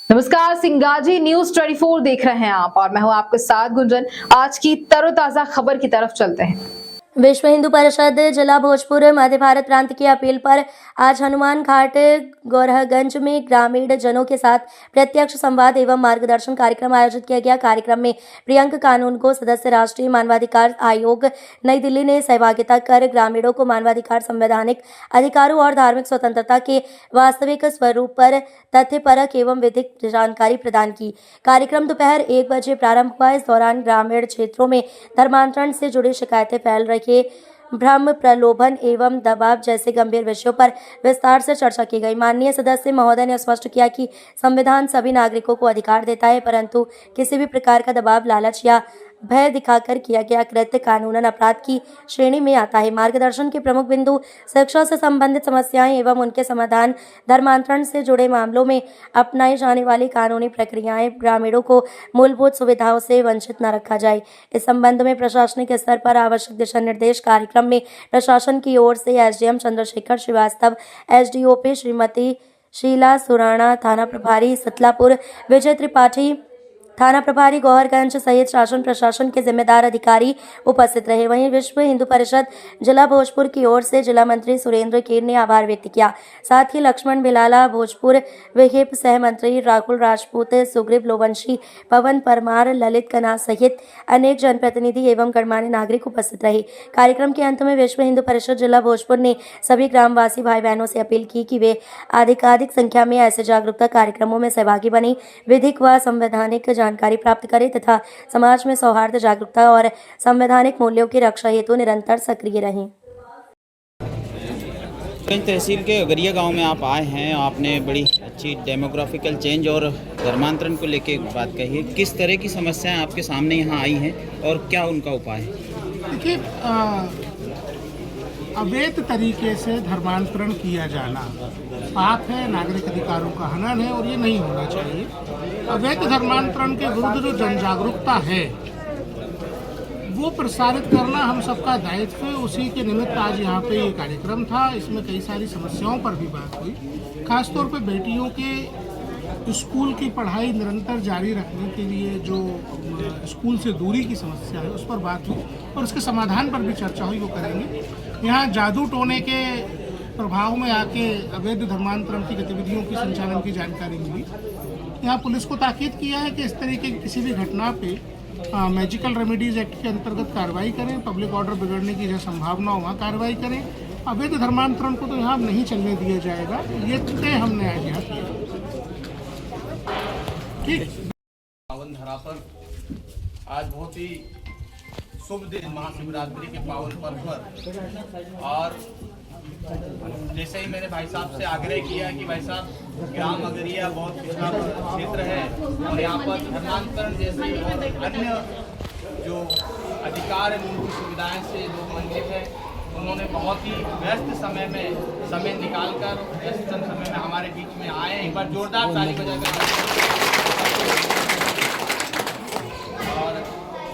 नमस्कार, सिंगाजी न्यूज 24 देख रहे हैं आप और मैं हूं आपके साथ गुंजन। आज की तरोताजा खबर की तरफ चलते हैं। विश्व हिंदू परिषद जिला भोजपुर मध्य भारत प्रांत की अपील पर आज हनुमान घाट गोरहगंज में ग्रामीण जनों के साथ प्रत्यक्ष संवाद एवं मार्गदर्शन कार्यक्रम आयोजित किया गया। कार्यक्रम में प्रियंक कानून को सदस्य राष्ट्रीय मानवाधिकार आयोग नई दिल्ली ने सहभागिता कर ग्रामीणों को मानवाधिकार, संवैधानिक अधिकारों और धार्मिक स्वतंत्रता के वास्तविक स्वरूप पर तथ्यपरक एवं विधिक जानकारी प्रदान की। कार्यक्रम दोपहर 1 बजे प्रारंभ हुआ। इस दौरान ग्रामीण क्षेत्रों में धर्मांतरण से जुड़ी शिकायतें फैल रही भ्रम, प्रलोभन एवं दबाव जैसे गंभीर विषयों पर विस्तार से चर्चा की गई। माननीय सदस्य महोदय ने स्पष्ट किया कि संविधान सभी नागरिकों को अधिकार देता है, परंतु किसी भी प्रकार का दबाव, लालच या भय दिखाकर किया गया कृत्य कानूनन अपराध की श्रेणी में आता है। मार्गदर्शन के प्रमुख बिंदु शिक्षा से संबंधित समस्याएं एवं उनके समाधान, धर्मांतरण से जुड़े मामलों में अपनाई जाने वाली कानूनी प्रक्रियाएं, ग्रामीणों को मूलभूत सुविधाओं से वंचित न रखा जाए, इस संबंध में प्रशासनिक स्तर पर आवश्यक दिशा निर्देश। कार्यक्रम में प्रशासन की ओर से एसडीएम चंद्रशेखर श्रीवास्तव, एसडीओपी श्रीमती शीला सुराणा, थाना प्रभारी सतलापुर विजय त्रिपाठी, थाना प्रभारी गौहरगंज सहित शासन प्रशासन के जिम्मेदार अधिकारी उपस्थित रहे। वहीं विश्व हिंदू परिषद जिला भोजपुर की ओर से जिला मंत्री सुरेंद्र कीर ने आभार व्यक्त किया। साथ ही लक्ष्मण बिलाला भोजपुर, विहिप सह मंत्री राहुल राजपूत, सुग्रीव लोवंशी, पवन परमार, ललित कन्हा सहित अनेक जनप्रतिनिधि एवं गणमान्य नागरिक उपस्थित रहे। कार्यक्रम के अंत में विश्व हिंदू परिषद जिला भोजपुर ने सभी ग्रामवासी भाई बहनों से अपील की कि वे अधिकाधिक संख्या में ऐसे जागरूकता कार्यक्रमों में सहभागी बने, विधिक व संवैधानिक जानकारी प्राप्त करें तथा समाज में सौहार्द, जागरूकता और संवैधानिक मूल्यों की रक्षा हेतु निरंतर सक्रिय रहें। तहसील के अगरिया गांव में आप आए हैं। आपने बड़ी अच्छी डेमोग्राफिकल चेंज और धर्मांतरण को लेके बात कही है। किस तरह की समस्याएं आपके सामने यहाँ आई हैं और क्या उनका उपाय है? देखिए, अवैध तरीके से धर्मांतरण किया जाना पाप है, नागरिक अधिकारों का हनन है और ये नहीं होना चाहिए। अवैध धर्मांतरण के विरुद्ध जो जन जागरूकता है वो प्रसारित करना हम सबका दायित्व है। उसी के निमित्त आज यहाँ पे ये कार्यक्रम था। इसमें कई सारी समस्याओं पर भी बात हुई। खासतौर पे बेटियों के स्कूल की पढ़ाई निरंतर जारी रखने के लिए जो स्कूल से दूरी की समस्या है उस पर बात हुई और उसके समाधान पर भी चर्चा हुई, वो करेंगे। यहाँ जादू टोने के प्रभाव में आके अवैध धर्मांतरण की गतिविधियों की संचालन की जानकारी मिली। यहाँ पुलिस को ताकीद किया है कि इस तरीके की किसी भी घटना पे मैजिकल रेमेडीज एक्ट के अंतर्गत कार्रवाई करें, पब्लिक ऑर्डर बिगड़ने की जो संभावना हो वहाँ कार्रवाई करें। अवैध धर्मांतरण को तो यहाँ नहीं चलने दिया जाएगा। ये तय हमने आज यहाँ किया। ठीक। पावन धरा पर आज बहुत ही शुभ दिन, महाशिवरात्रि के पावन पर्व पर, और जैसे ही मैंने भाई साहब से आग्रह किया कि भाई साहब ग्राम अगरिया बहुत पिछड़ा क्षेत्र है और यहाँ पर धर्मांतरण जैसी और अन्य जो अधिकार है, मूलभूत सुविधाएं से लोग वंचित हैं, उन्होंने बहुत ही व्यस्त समय में समय निकालकर व्यस्त समय में हमारे बीच में आए। एक बार जोरदार ताली बजाकर और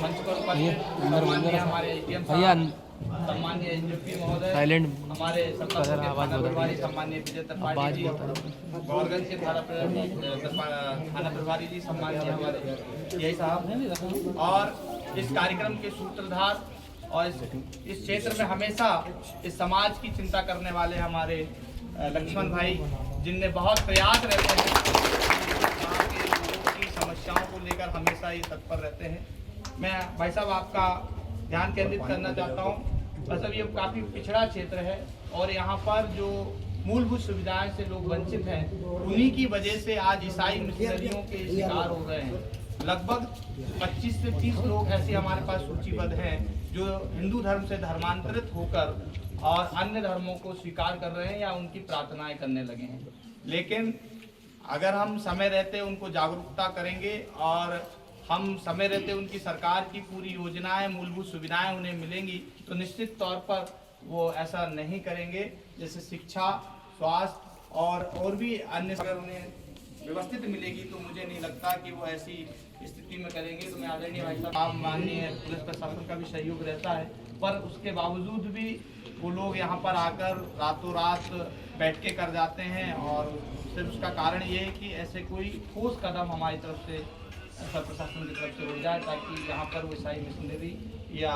मंच पर उपस्थित हमारे एटीएम सम्मान्य एसडीओपी महोदय, हमारे थाना प्रभारी सम्मान्य विजय त्रिपाठी जी, गौरगंज के थाना प्रभारी जी सम्मान्य हमारे यही साहब, और इस कार्यक्रम के सूत्रधार और इस क्षेत्र में हमेशा इस समाज की चिंता करने वाले हमारे लक्ष्मण भाई, जिनने बहुत प्रयास रहते हैं की समस्याओं को लेकर हमेशा ये तत्पर रहते हैं। मैं भाई साहब आपका ध्यान केंद्रित करना चाहता हूँ। मतलब ये काफ़ी पिछड़ा क्षेत्र है और यहाँ पर जो मूलभूत सुविधाएं से लोग वंचित हैं, उन्हीं की वजह से आज ईसाई मिशनरियों के शिकार हो गए हैं। लगभग 25 से 30 लोग ऐसे हमारे पास सूचीबद्ध हैं जो हिंदू धर्म से धर्मांतरित होकर और अन्य धर्मों को स्वीकार कर रहे हैं या उनकी प्रार्थनाएं करने लगे हैं। लेकिन अगर हम समय रहते उनको जागरूकता करेंगे और हम समय रहते उनकी सरकार की पूरी योजनाएं, मूलभूत सुविधाएं उन्हें मिलेंगी, तो निश्चित तौर पर वो ऐसा नहीं करेंगे। जैसे शिक्षा, स्वास्थ्य और भी अन्य अगर उन्हें व्यवस्थित मिलेगी तो मुझे नहीं लगता कि वो ऐसी स्थिति में करेंगे। तो मैं आदरणीय भाई साहब, माननीय पुलिस प्रशासन का भी सहयोग रहता है, पर उसके बावजूद भी वो लोग यहाँ पर आकर रातों रात बैठ के कर जाते हैं और सिर्फ उसका कारण ये है कि ऐसे कोई ठोस कदम हमारी तरफ से प्रशासन की तरफ से उठ जाए ताकि यहाँ पर वो ईसाई मिशनरी या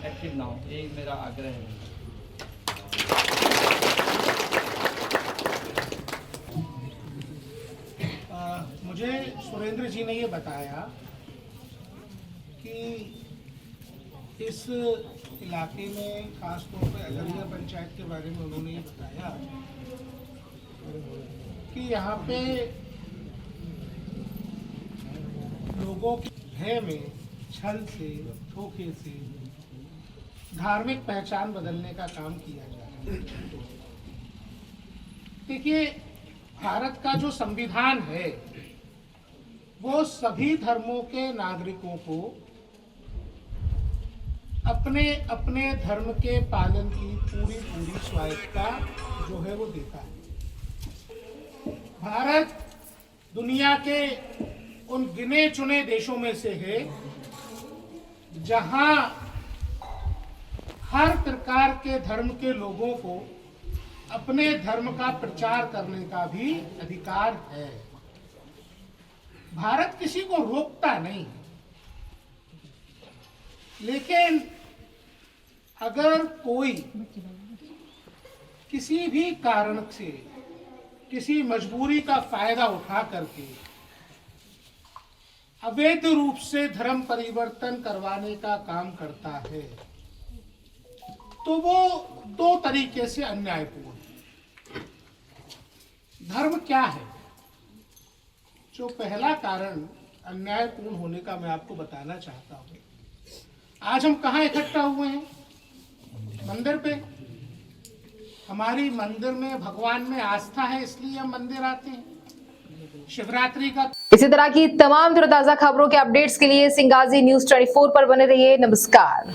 एक्टिव ना हो, यही मेरा आग्रह है। मुझे सुरेंद्र जी ने ये बताया कि इस इलाके में खास तौर पर अगरिया पंचायत के बारे में उन्होंने ये बताया कि यहाँ पे लोगों की भय में, छल से, धोखे से धार्मिक पहचान बदलने का काम किया जा रहा है। देखिए, भारत का जो संविधान है वो सभी धर्मों के नागरिकों को अपने अपने धर्म के पालन की पूरी स्वायत्तता जो है वो देता है। भारत दुनिया के उन गिने चुने देशों में से है जहां हर प्रकार के धर्म के लोगों को अपने धर्म का प्रचार करने का भी अधिकार है। भारत किसी को रोकता नहीं, लेकिन अगर कोई किसी भी कारण से, किसी मजबूरी का फायदा उठा करके अवैध रूप से धर्म परिवर्तन करवाने का काम करता है तो वो दो तरीके से अन्यायपूर्ण है। धर्म क्या है? जो पहला कारण अन्यायपूर्ण होने का मैं आपको बताना चाहता हूं। आज हम कहाँ इकट्ठा हुए हैं? मंदिर पे। हमारी मंदिर में, भगवान में आस्था है, इसलिए हम मंदिर आते हैं। शिवरात्रि का। इसी तरह की तमाम ताजा खबरों के अपडेट्स के लिए सिंगाजी न्यूज़ 24 पर बने रहिए। नमस्कार।